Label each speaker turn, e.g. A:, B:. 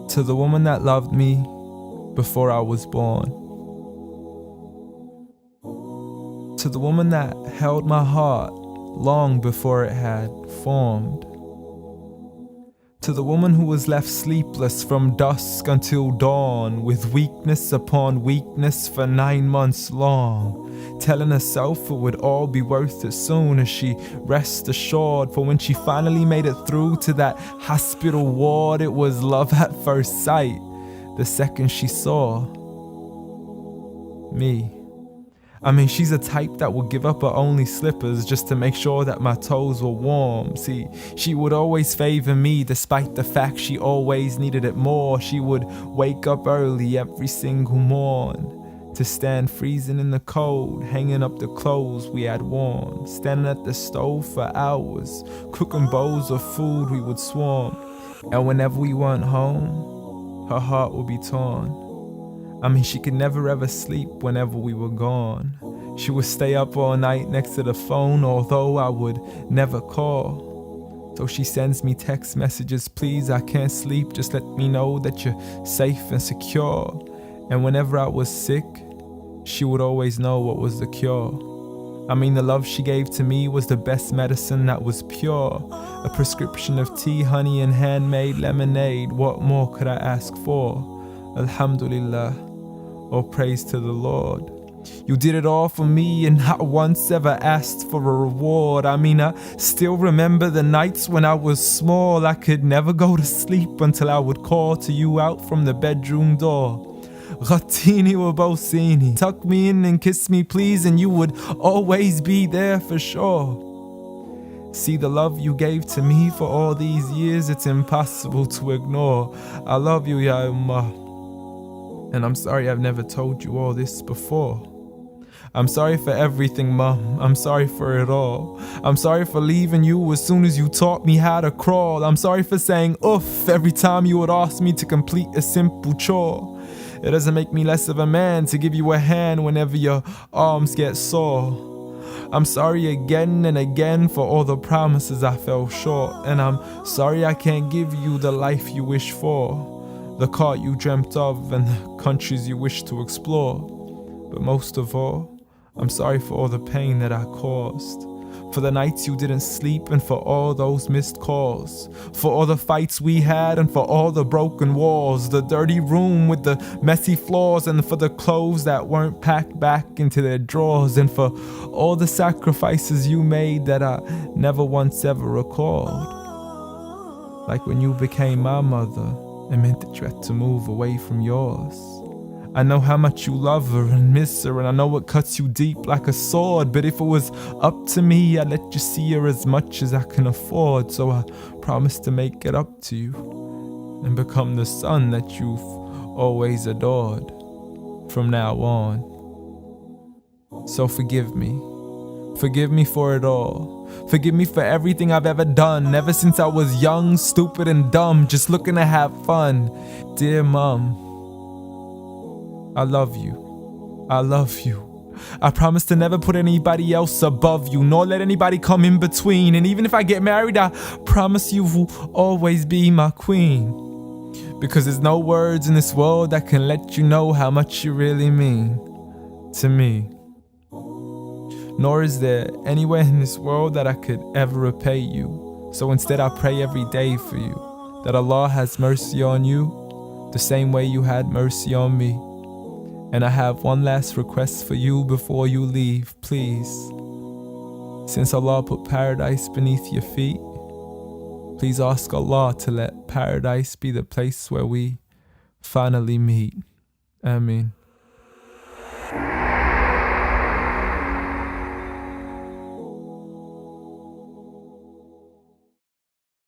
A: To the woman that loved me before I was born. To the woman that held my heart long before it had formed. To the woman who was left sleepless from dusk until dawn, with weakness upon weakness for 9 months long, telling herself it would all be worth it soon as she rest assured. For when she finally made it through to that hospital ward, it was love at first sight the second she saw me. I mean, she's a type that would give up her only slippers just to make sure that my toes were warm. See, she would always favor me despite the fact she always needed it more. She would wake up early every single morn to stand freezing in the cold, hanging up the clothes we had worn, standing at the stove for hours, cooking bowls of food we would swarm. And whenever we weren't home, her heart would be torn. I mean, she could never ever sleep whenever we were gone. She would stay up all night next to the phone, although I would never call. So she sends me text messages, please, I can't sleep, just let me know that you're safe and secure. And whenever I was sick, she would always know what was the cure. I mean, the love she gave to me was the best medicine that was pure. A prescription of tea, honey, and handmade lemonade. What more could I ask for? Alhamdulillah, all praise to the Lord. You did it all for me and not once ever asked for a reward. I mean, I still remember the nights when I was small. I could never go to sleep until I would call to you out from the bedroom door. Ghatini wa bawsini, tuck me in and kiss me please, and you would always be there for sure. See, the love you gave to me for all these years, it's impossible to ignore. I love you, Ya Ummah. And I'm sorry I've never told you all this before. I'm sorry for everything, Mum. I'm sorry for it all. I'm sorry for leaving you as soon as you taught me how to crawl. I'm sorry for saying oof every time you would ask me to complete a simple chore. It doesn't make me less of a man to give you a hand whenever your arms get sore. I'm sorry again and again for all the promises I fell short. And I'm sorry I can't give you the life you wish for, the car you dreamt of and the countries you wish to explore. But most of all, I'm sorry for all the pain that I caused, for the nights you didn't sleep and for all those missed calls, for all the fights we had and for all the broken walls, the dirty room with the messy floors, and for the clothes that weren't packed back into their drawers, and for all the sacrifices you made that I never once ever recalled. Like when you became my mother, it meant that you had to move away from yours. I know how much you love her and miss her, and I know it cuts you deep like a sword. But if it was up to me, I'd let you see her as much as I can afford. So I promise to make it up to you and become the son that you've always adored from now on. So forgive me. Forgive me for it all. Forgive me for everything I've ever done, ever since I was young, stupid, and dumb, just looking to have fun. Dear Mum, I love you. I love you. I promise to never put anybody else above you, nor let anybody come in between. And even if I get married, I promise you will always be my queen. Because there's no words in this world that can let you know how much you really mean to me. Nor is there anywhere in this world that I could ever repay you. So instead I pray every day for you, that Allah has mercy on you the same way you had mercy on me. And I have one last request for you before you leave, please. Since Allah put paradise beneath your feet, please ask Allah to let paradise be the place where we finally meet. Ameen.